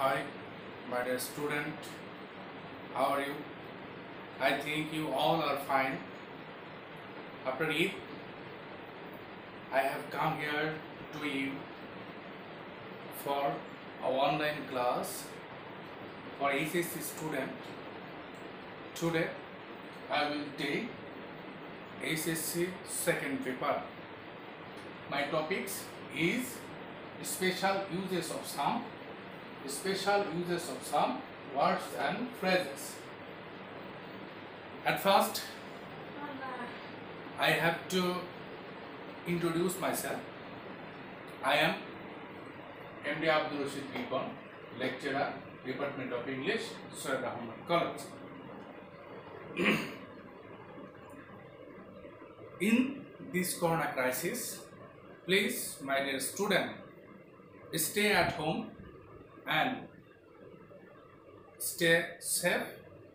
Hi, my dear student. How are you? I think you all are fine. After Eid, I have come here to you for a online class for SSC student. Today, I will take SSC second paper. My topics is special uses of some words and phrases. At first, I have to introduce myself. I am MD Abdul Rashid Bikon, lecturer, Department of English, Syed Ahmad College. In this corona crisis, please, my dear student, stay at home and stay safe,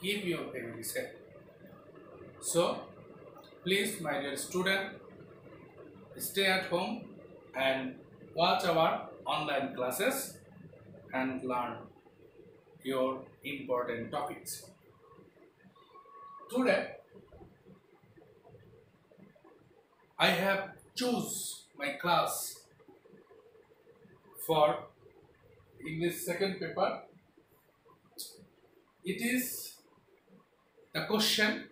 keep your family safe. So, please, my dear student, stay at home and watch our online classes and learn your important topics. Today, I have choose my class for English second paper. It is the question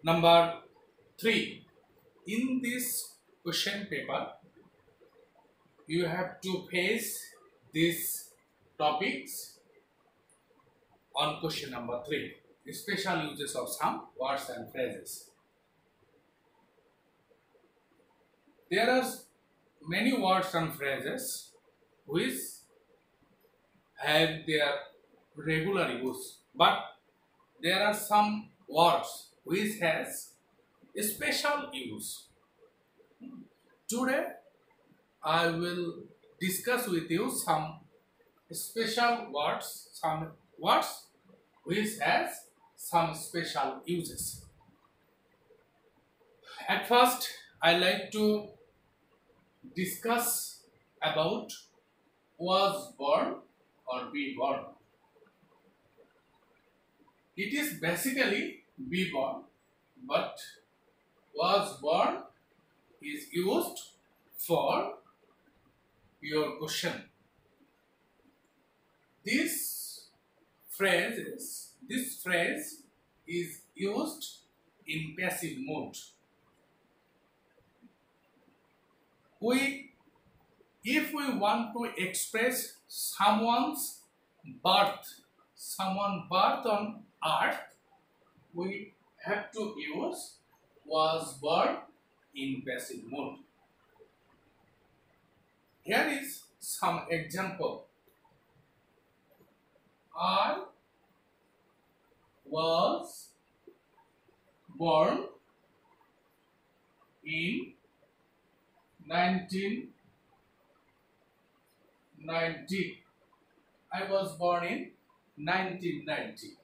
number 3. In this question paper, you have to face these topics on question number 3. Special uses of some words and phrases. There are many words and phrases which have their regular use, but there are some words which has special use. Today I will discuss with you some special words, some words which has some special uses. At first, I like to discuss about was born or be born. It is basically be born, but was born is used for your question. This phrase is used in passive mode. If we want to express someone's birth on earth, we have to use was born in passive mode. Here is some example. I was born in 1990. I was born in 1990.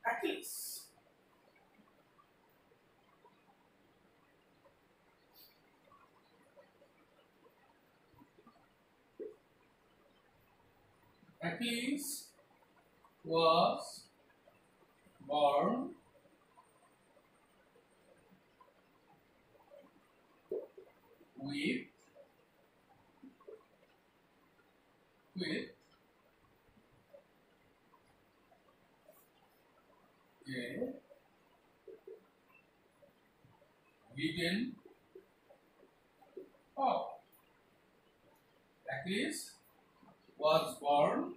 Achilles. Achilles was born with a hidden power. Achilles was born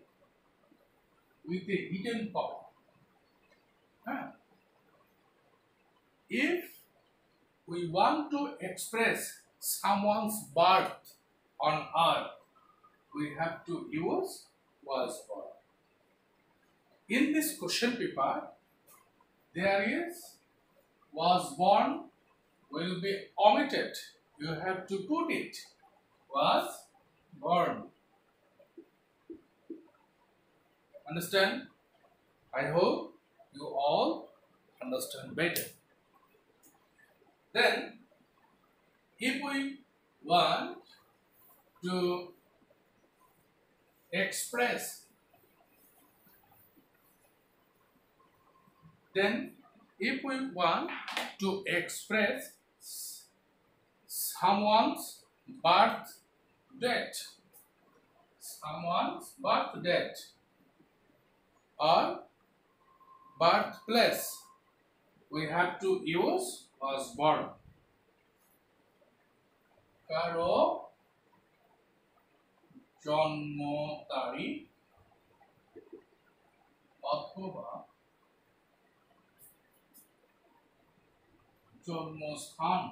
with a hidden power. If we want to express someone's birth on earth, we have to use was born. In this question paper, there is was born will be omitted. You have to put it was born. Understand? I hope you all understand better. Then if we want to express, then if we want to express someone's birth date, or birthplace, we have to use was born. কারো জন্ম তারিখ অথবা জন্মস্থান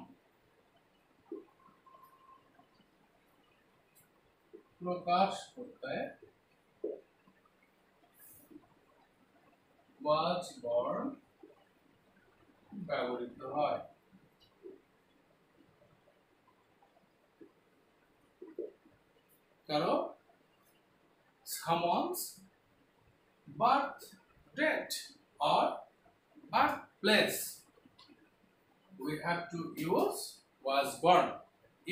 প্রকাশ করতে was born ব্যবহৃত হয়। কারো someone's birth date or birthplace, we have to use was born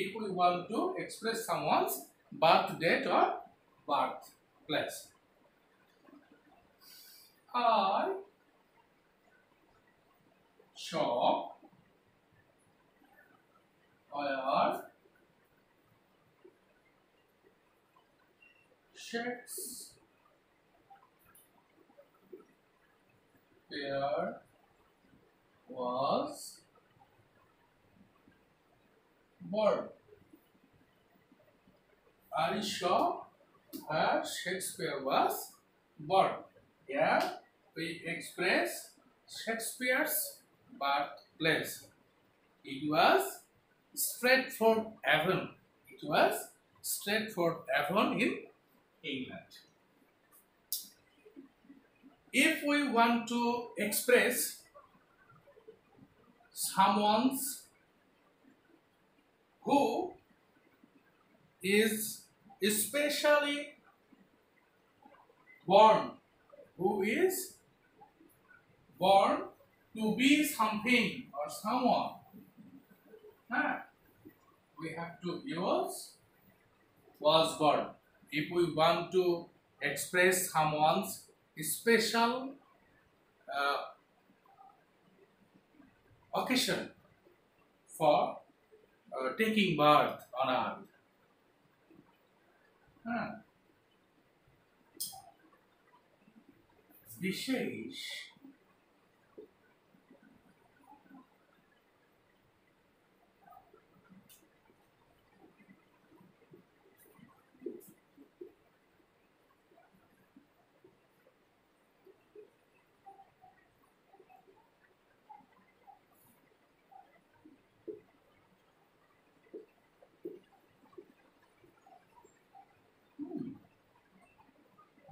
if we want to express someone's birth date or birthplace. I saw where Shakespeare was born. I saw where Shakespeare was born. Here we express Shakespeare's birthplace. It was Stratford-upon. It was Stratford-upon in England. If we want to express someone's who is especially born, who is born to be something or someone, we have to use was born. If we want to express someone's special occasion for taking birth on earth. বিশেষ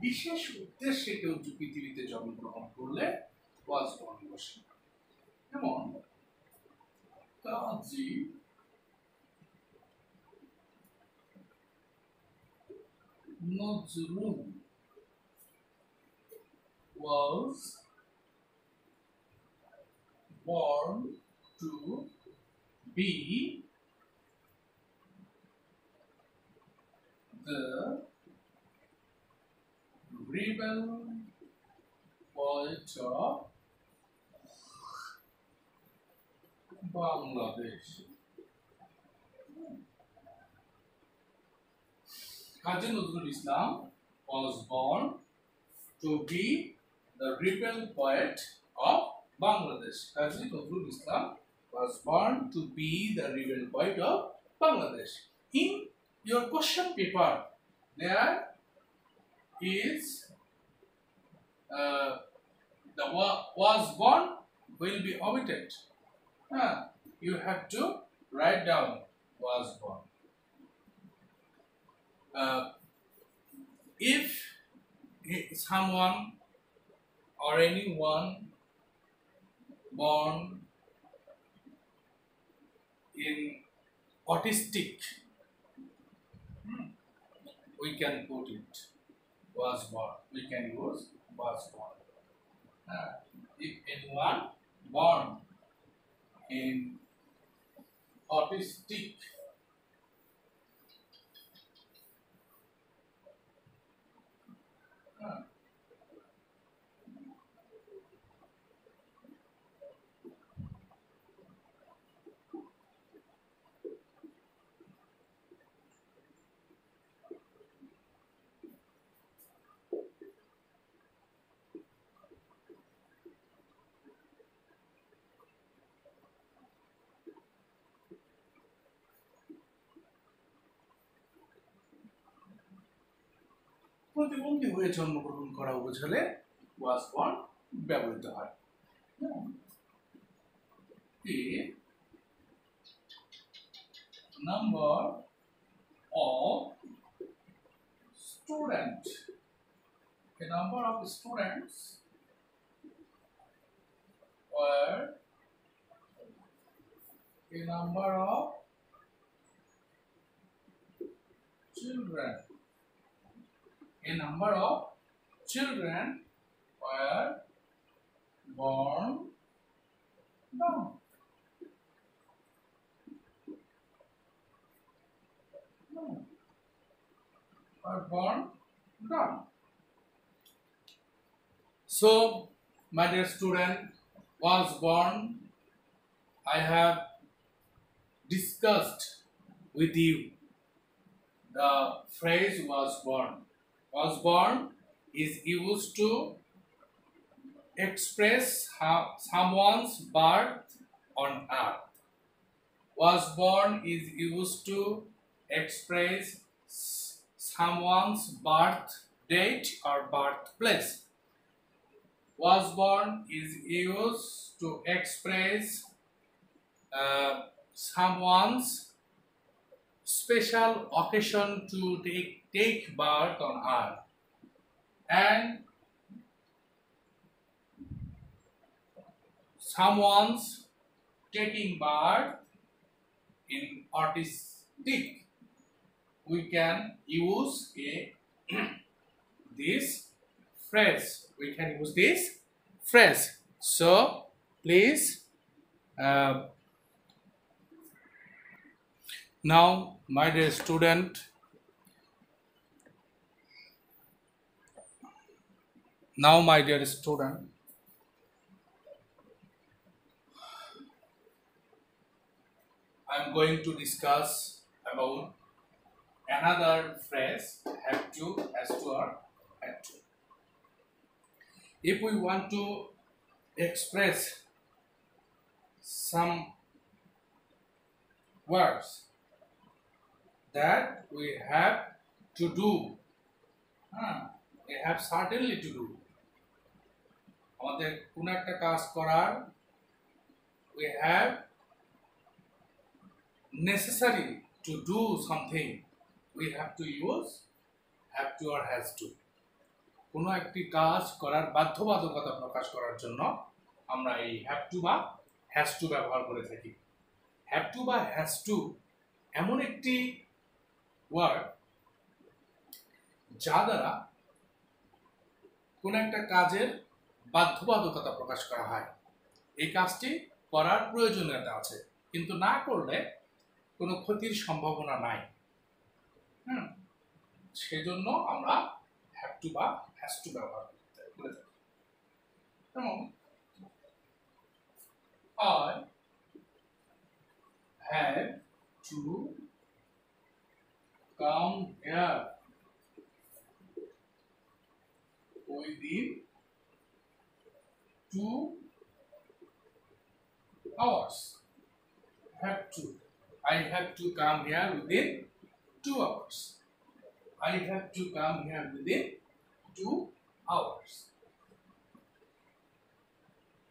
বিশেষ উদ্দেশ্যে কেউ পৃথিবীতে জন্মগ্রহণ করলে was born বসে। যেমন Kazi Nazrul was born to be the rebel poet of Bangladesh. Kazi Nazrul Islam was born to be the rebel poet of Bangladesh. Kazi Nazrul Islam was born to be the rebel poet of Bangladesh. In your question paper, there is the was born will be omitted. You have to write down was born. If someone or anyone born in autistic, we can put it was born. We can use was born. If anyone born in autistic. প্রতিবন্ধী হয়ে জন্মগ্রহণ করা বোঝালে was born ব্যবহৃত হয়। The number of students, the number of students were the number of children. A number of children were born down. Were born down. So, my dear student, was born. I have discussed with you the phrase was born. Was born is used to express someone's birth on earth. Was born is used to express someone's birth date or birthplace. Was born is used to express someone's special occasion to take birth on earth. And someone's taking birth in autistic, we can use this phrase. We can use this phrase. So please now, my dear student, I am going to discuss about another phrase, have to, has to, or had to. If we want to express some words that we have to do, we have certainly to do. আমাদের কোন একটা কাজ করার, we have necessary to do something, we have to use have to or has to. কোনো একটি কাজ করার বাধ্যবাধকতা প্রকাশ করার জন্য আমরা এই have to বা has to ব্যবহার করে থাকি। have to বা has to এমন একটি ওয়ার্ড যা দ্বারা কোনো একটা কাজের বাধ্যবাধকতা প্রকাশ করা হয়। এই কাজটি করার প্রয়োজনীয়তা আছে, কিন্তু না করলে কোনো ক্ষতির সম্ভাবনা নাই। সেজন্য আমরা হ্যাভ টু বা হ্যাজ টু ব্যবহার করে থাকি। যেমন I have to come here within 2 hours. I have to come here within 2 hours. I have to come here within 2 hours.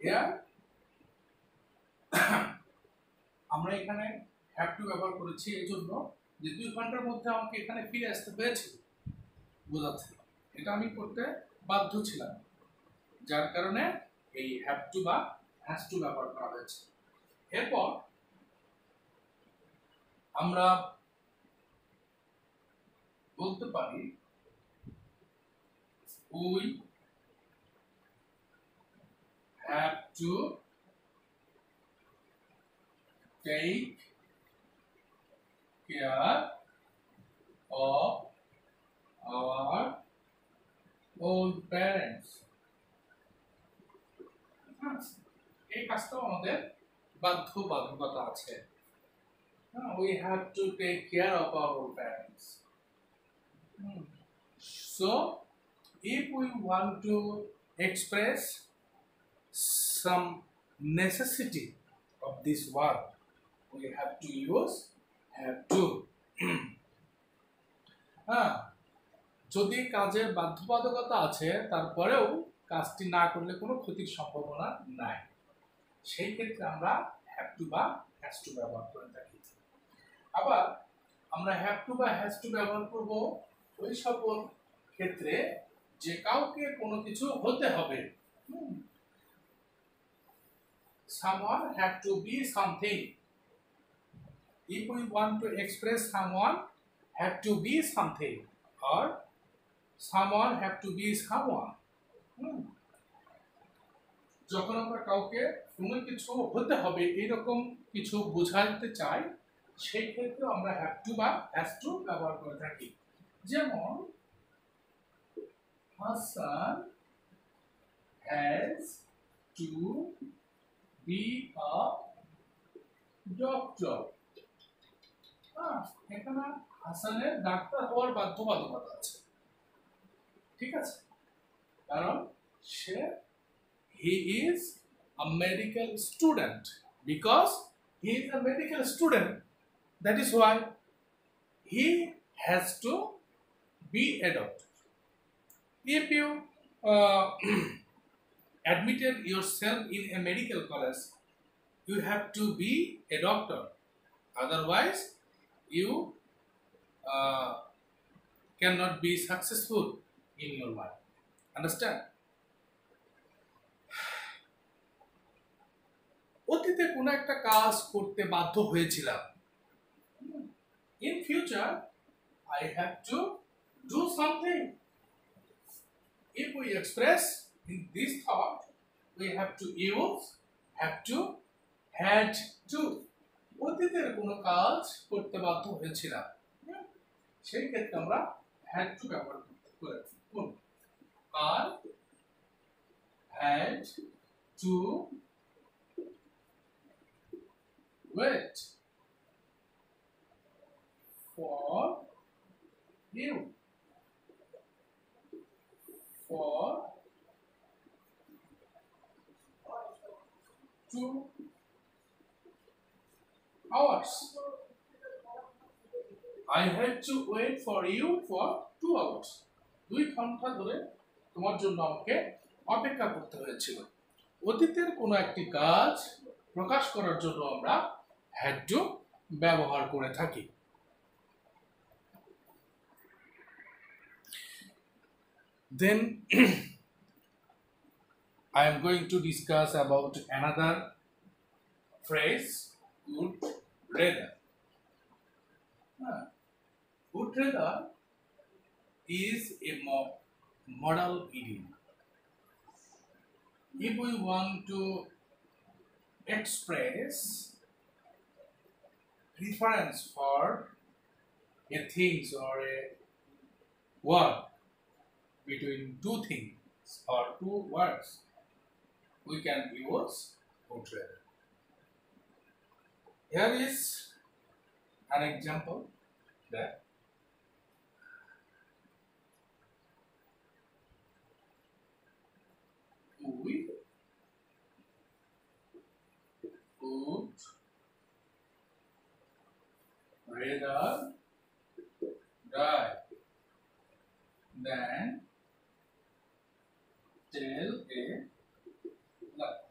Here আমরা এখানে have to ব্যবহার করেছি এই জন্য যে 2 ঘন্টার মধ্যে আমাকে এখানে ফিরে আসতে হয়েছে বোঝাচ্ছে। এটা আমি করতে বাধ্য ছিলাম, যার কারণে এই have to বা has to ব্যবহার করা হয়েছে। এরপর আমরা বলতে পারি we have to take care of our old parents. এই কাজটাও আমাদের বাধ্যবাধকতা আছে। We have to take care of our old parents. So, if we want to express some necessity of this word, we have to use have to. যদি কাজের বাধ্যবাধকতা আছে তারপরেও কাজটি না করলে কোনো ক্ষতির সম্ভাবনা নাই, সেই ক্ষেত্রে আমরা হ্যাভ টু বা হ্যাজ টু ব্যবহার করে থাকি। আবার আমরা হ্যাভ টু বা হ্যাজ টু ব্যবহার করব ওই সকল ক্ষেত্রে যে কাউকে কোনো কিছু হতে হবে। Someone have to be something. If we want to express someone have to be something or someone have to be someone. যখন আমরা কাউকে কোনো কিছু হতে হবে এরকম কিছু বোঝাতে চাই, সেই ক্ষেত্রে আমরা হ্যাভ টু বা হ্যাজ টু ব্যবহার করে থাকি। যেমন Hasan has to be a doctor. এখানে হাসানের ডাক্তার হওয়ার বাধ্যবাধকতা আছে, ঠিক আছে, কারণ সে he is a medical student. Because he is a medical student, that is why he has to be a doctor. If you admitted yourself in a medical college, you have to be a doctor. Otherwise, you cannot be successful in your life. Understand? অতীতে কোনো একটা কাজ করতে বাধ্য হয়েছিলাম। In future, I have to do something. If we express in this thought, we have to use have to, had to. অতীতের কোনো কাজ করতে বাধ্য হয়েছিলাম, সেই ক্ষেত্রে আমরা had to ব্যবহার করব। আর had to wait for you, for 2 hours. I had to wait for you for 2 hours. 2 ঘন্টা ধরে তোমার জন্য আমাকে অপেক্ষা করতে হয়েছিল। অতীতের কোনো একটি কাজ প্রকাশ করার জন্য আমরা had to ব্যবহার করে থাকি। Then I am going to discuss about another phrase, would rather. Would rather is a modal idiom. If we want to express preference for a things or a word between two things or two words, we can use would rather. Here is an example that we would rather die than tell a lie.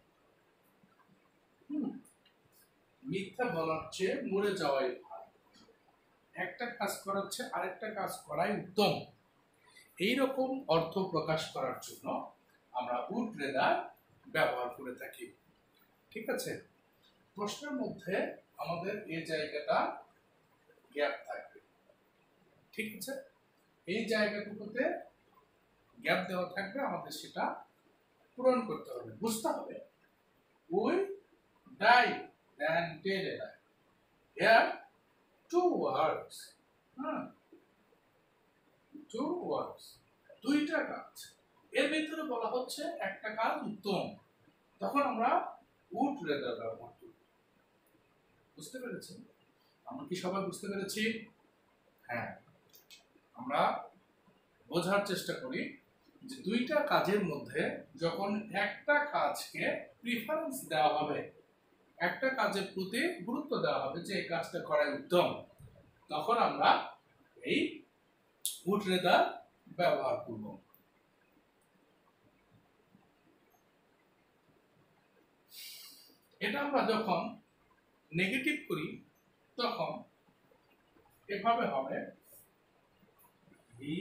মিথ্যা বলার চেয়ে মরে যাওয়াই ভালো। একটা কাজ করার চেয়ে আরেকটা কাজ করাই উত্তম। এইরকম অর্থ প্রকাশ করার জন্য আমরা would rather ব্যবহার করে থাকি, ঠিক আছে। প্রশ্নের মধ্যে আমাদের এই জায়গাটা গ্যাপ থাকবে, ঠিক আছে। এই জায়গাটুকুতে গ্যাপ দেওয়া থাকবে, আমাদের সেটা পূরণ করতে হবে, বুঝতে হবে। We die than tell a lie. Here two words, two words, দুইটা কাজ, এর ভিতরে বলা হচ্ছে একটা কাজ উত্তম, তখন আমরা would rather ব্যবহার করি। বুঝতে পেরেছি? আমরা কি সবাই বুঝতে পেরেছি? হ্যাঁ, আমরা বোঝার চেষ্টা করি যে দুইটা কাজের মধ্যে যখন একটা কাজকে প্রিফারেন্স দেওয়া হবে, একটা কাজের প্রতি গুরুত্ব দেওয়া হবে যে এই কাজটা করাই উত্তম, তখন আমরা এই would rather ব্যবহার করব। এটা আমরা যখন নেগেটিভ করি তখন এভাবে হবে he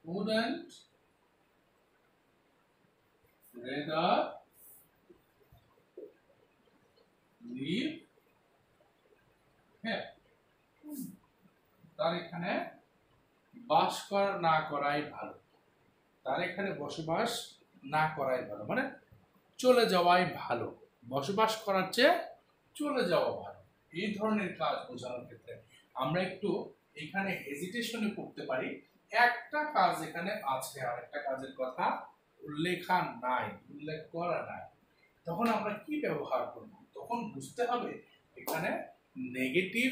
wouldn't rather live here, তার এখানে বাস না করাই ভালো, তার এখানে বসবাস না করাই ভালো, মানে চলে যাওয়াই ভালো, বসবাস করার চেয়ে চলে যাওয়া ভালো। এই ধরনের কাজ বোঝানোর ক্ষেত্রে আমরা একটু এখানে হেজিটেশনে পড়তে পারি, একটা কাজ এখানে আছে আর একটা কাজের কথা উল্লেখ করা নাই, তখন আমরা কি ব্যবহার করব? তখন বুঝতে হবে এখানে নেগেটিভ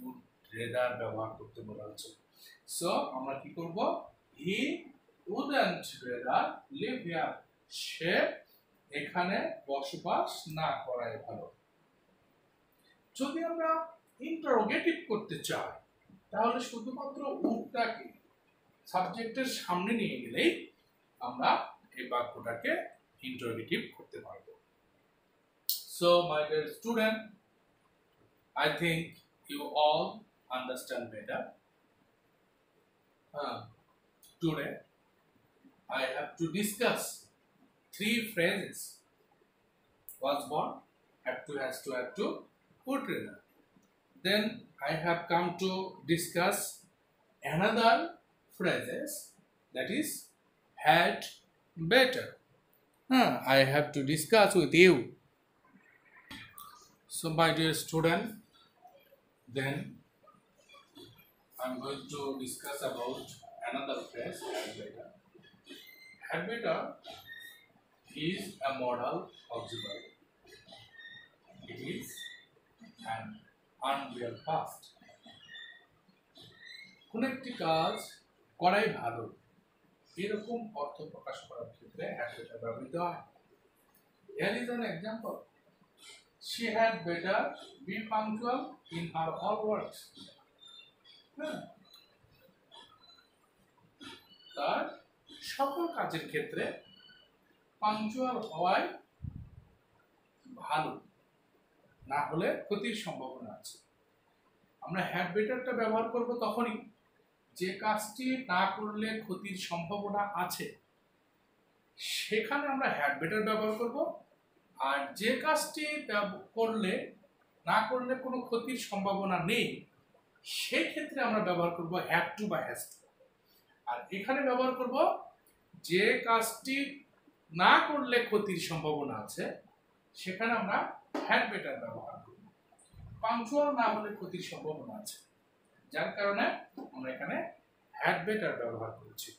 would rather ব্যবহার করতে বলা হচ্ছে। সো আমরা কি করব? he wouldn't rather live here, সে এখানে বসবাস না করাই ভালো। যদি আমরা ইন্টারোগেটিভ করতে চাই তাহলে শুধুমাত্র উডটাকে সাবজেক্টের সামনে নিয়ে গেলেই আমরা এই বাক্যটাকে ইন্টারোগেটিভ করতে পারবো। So my dear student, I think you all understand better. Today I have to discuss 3 phrases. Was born, have to, has to, would rather. Then I have come to discuss another phrases, that is had better. I have to discuss with you. So my dear student, then I'm going to discuss about another phrase, had better. Had better is a modal auxiliary. It is an unreal past. কোন একটি কাজ করাই ভালো, এরকম অর্থ প্রকাশ করার ক্ষেত্রে had better ব্যবহৃত হয়। Here is an example. She had better be punctual in her all works. তার সকল কাজের ক্ষেত্রে পাঞ্চুয়াল হওয়াই ভালো, না হলে ক্ষতির সম্ভাবনা আছে। আমরা হ্যাড বেটারটা ব্যবহার করব তখনই যে কাজটি না করলে ক্ষতির সম্ভাবনা আছে, সেখানে আমরা হ্যাড বেটার ব্যবহার করব। আর যে কাজটি না করলে কোনো ক্ষতির সম্ভাবনা নেই, সেক্ষেত্রে আমরা ব্যবহার করব হ্যাড টু বা হ্যাজ টু। আর এখানে ব্যবহার করব যে কাজটি না করলে ক্ষতির সম্ভাবনা আছে, সেখানে আমরা হ্যাড বেটার ব্যবহার করব। পাংচুয়াল না হলে ক্ষতির সম্ভাবনা আছে, যার কারণে আমরা এখানে হ্যাড বেটার ব্যবহার করেছি।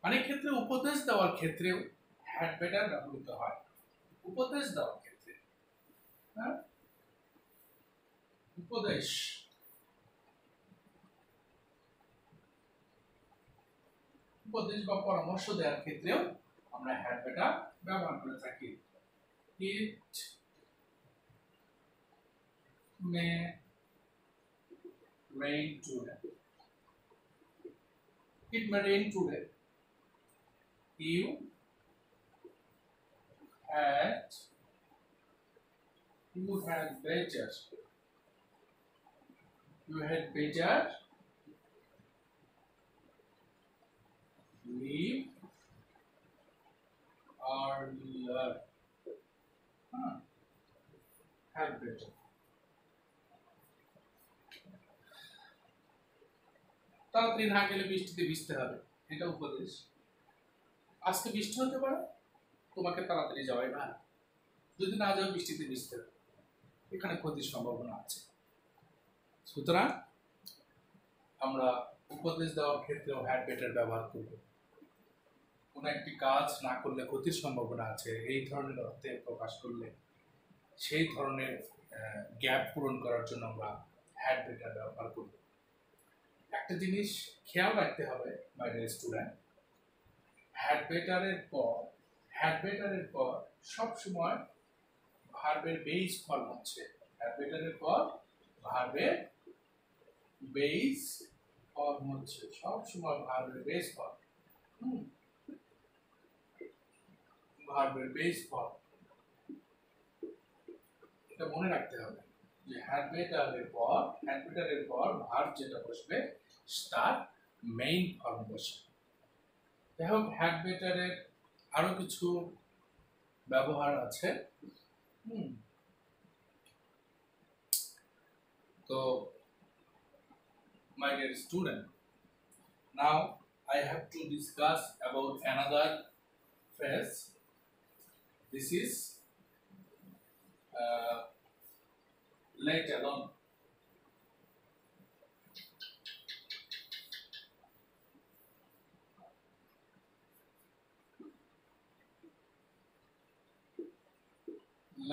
অনেক ক্ষেত্রে উপদেশ দেওয়ার ক্ষেত্রেও হ্যাড বেটার ব্যবহৃত হয়। উপদেশ দেওয়ার ক্ষেত্রে উপদেশ বা পরামর্শ দেওয়ার ক্ষেত্রেও আমরা হ্যাড বেটার ব্যবহার করে থাকি। It may rain today. It may rain today. You had better. You had better leave earlier. Had better. তাড়াতাড়ি না গেলে বৃষ্টিতে ভিজতে হবে, এটা উপদেশ। আজকে বৃষ্টি হতে পারে, তোমাকে তাড়াতাড়ি যাওয়াই ভালো। যদি না যাও বৃষ্টিতে ভিজতে, এখানে ক্ষতির সম্ভাবনা আছে। সুতরাং আমরা উপদেশ দেওয়ার ক্ষেত্রেও হ্যাড বেটার ব্যবহার করব। কোনো একটি কাজ না করলে ক্ষতির সম্ভাবনা আছে, এই ধরনের অর্থে প্রকাশ করলে সেই ধরনের গ্যাপ পূরণ করার জন্য আমরা হ্যাড বেটার ব্যবহার করব। একটা জিনিস খেয়াল রাখতে হবে মাই ডিয়ার স্টুডেন্ট, হ্যাড বেটারের পর সবসময় ভার্বের বেস ফর্ম হচ্ছে, হ্যাড বেটারের পর ভার্বের বেস ফর্ম হচ্ছে সবসময় ভার্বের বেস ফর্ম। ভার্বের বেস ফর্ম, এটা মনে রাখতে হবে যে হ্যাড বেটারের পর ভার্ব যেটা বসবে তার মেইন ফর্ম বসে। যাই হোক, হ্যাড বেটারের আরো কিছু ব্যবহার আছে। তো my dear student, now I have to discuss about another phrase. This is let alone.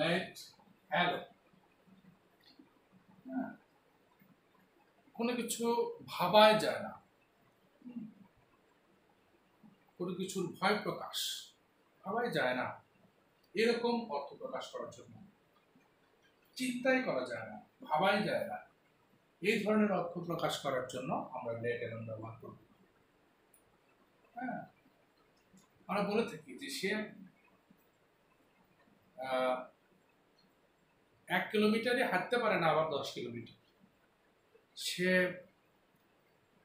Let alone. কোনো কিছু ভাবায় যায় না, কোনো কিছুর ভয় প্রকাশ ভাবায় যায় না, এরকম অর্থ প্রকাশ করার জন্য, চিন্তাই করা যায় না, ভাবাই যায় না, এই ধরনের অর্থ প্রকাশ করার জন্য আমরা লেট অ্যালোন ব্যবহার করব। আমরা বলে থাকি যে সে 1 কিলোমিটারে হাঁটতে পারে না, আবার 10 কিলোমিটার। সে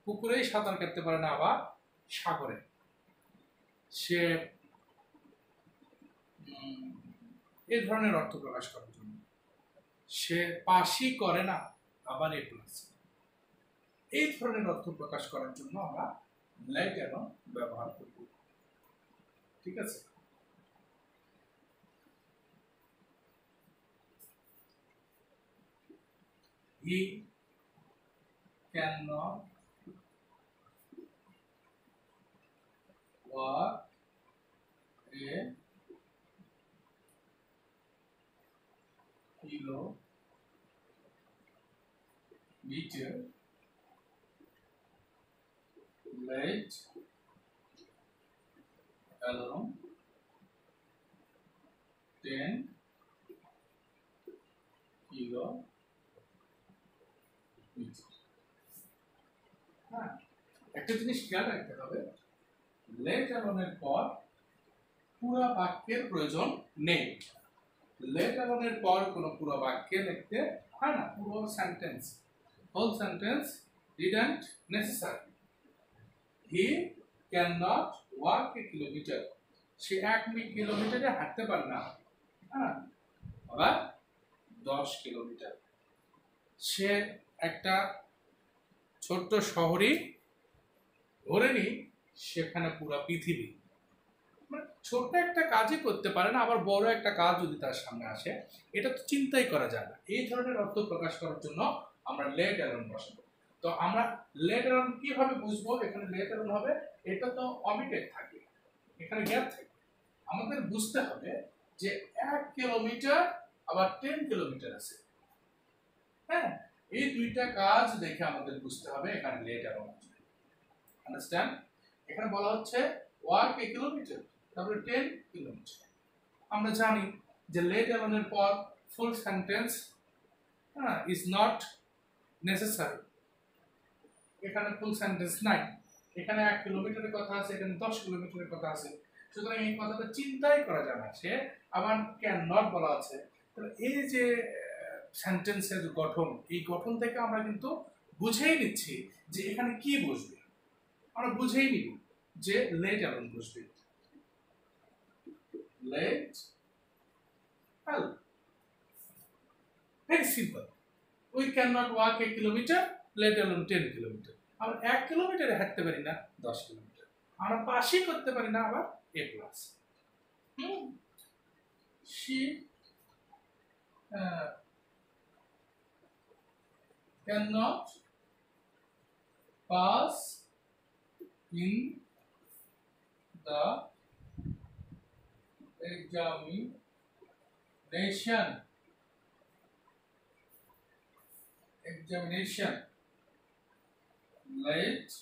পুকুরেই সাঁতার কাটতে পারে না, আবার সাগরে। সে এই ধরনের অর্থ প্রকাশ করার জন্য, সে পাশই করে না, আবার এ প্লাস, এই ধরনের অর্থ প্রকাশ করার জন্য আমরা লেট অ্যালোন ব্যবহার করব। ঠিক আছে? He cannot walk a kilometer let alone 10 kilometers. একটা জিনিস খেয়াল রাখতে হবে, লেট অ্যালোনের পর পুরো বাক্যের প্রয়োজন নেই। লেট অ্যালোনের পর কোনো পুরো বাক্যে লিখতে হয় না, পুরো sentence, whole sentence didn't necessary. He can not walk a kilometre, সে 1 কিলোমিটারে হাঁটতে পারে না, আবার 10 কিলোমিটার। সে একটা ছোট্ট শহরই ধরে নি, সেখানে পুরো পৃথিবী, মানে ছোট্ট একটা কাজই করতে পারে না, আবার বড় একটা কাজ যদি তার সামনে আসে, এটা তো চিন্তাই করা যায় না। এই ধরনের অর্থ প্রকাশ করার জন্য আমরা লেট অ্যালোন বসাবো। তো আমরা লেট অ্যালোন কিভাবে বুঝবো? এখানে লেট অ্যালোন হবে, এটা তো অমিটেড থাকে, এখানে গ্যাপ থাকে। আমাদের বুঝতে হবে যে 1 কিলোমিটার আবার 10 কিলোমিটার আছে। এই দুইটা কাজ দেখে আমাদের বুঝতে হবে এখানে লেট অ্যালোন আছে। আন্ডারস্ট্যান্ড? এখানে বলা হচ্ছে ওয়াক এ কিলোমিটার, তারপরে 10 কিলোমিটার। আমরা জানি যে লেট অ্যালোনের পর full sentence is not necessary, এখানে ফুল সেন্টেন্স নাই। এখানে 1 কিলোমিটারের কথা আছে, এখানে 10 কিলোমিটারের কথা আছে, সুতরাং এই কথাটা চিন্তাই করা যায় না। সে আবার ক্যান নট বলা আছে। তাহলে এই যে সেন্টেন্সের গঠন, এই গঠন থেকে আমরা কিন্তু বুঝেই নিচ্ছি যে এখানে কি বসবে। আমরা বুঝেই নিব যে লেট অ্যালোন বসবে। Let alone, very simple. We can not walk a kilometre, let alone 10 kilometre. আমরা 1 কিলোমিটারে হাঁটতে পারি না, 10 কিলোমিটার। আমরা পাশই করতে পারি না, আবার এ plus. Hmm. She uh, cannot pass in the examination. Examination. Let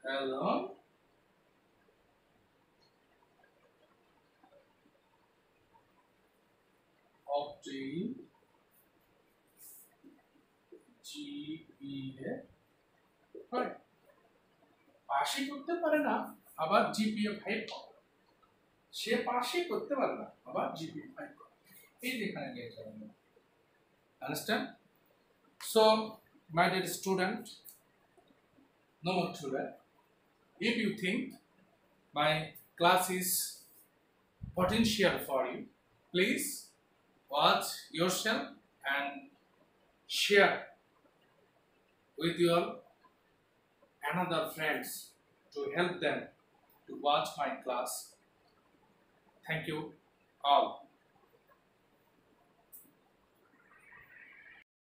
alone obtain GPA 5 পাশই করতে পারে না আবার জিপিএ 5 পাবে সে পাশই করতে পারে না আবার জিপিএ 5 পাবে এই যেখানে নিয়ে যাবেন understand so my dear student no more children if you think my class is potential for you please watch yourself and share with your another friends to help them to watch my class. Thank you all.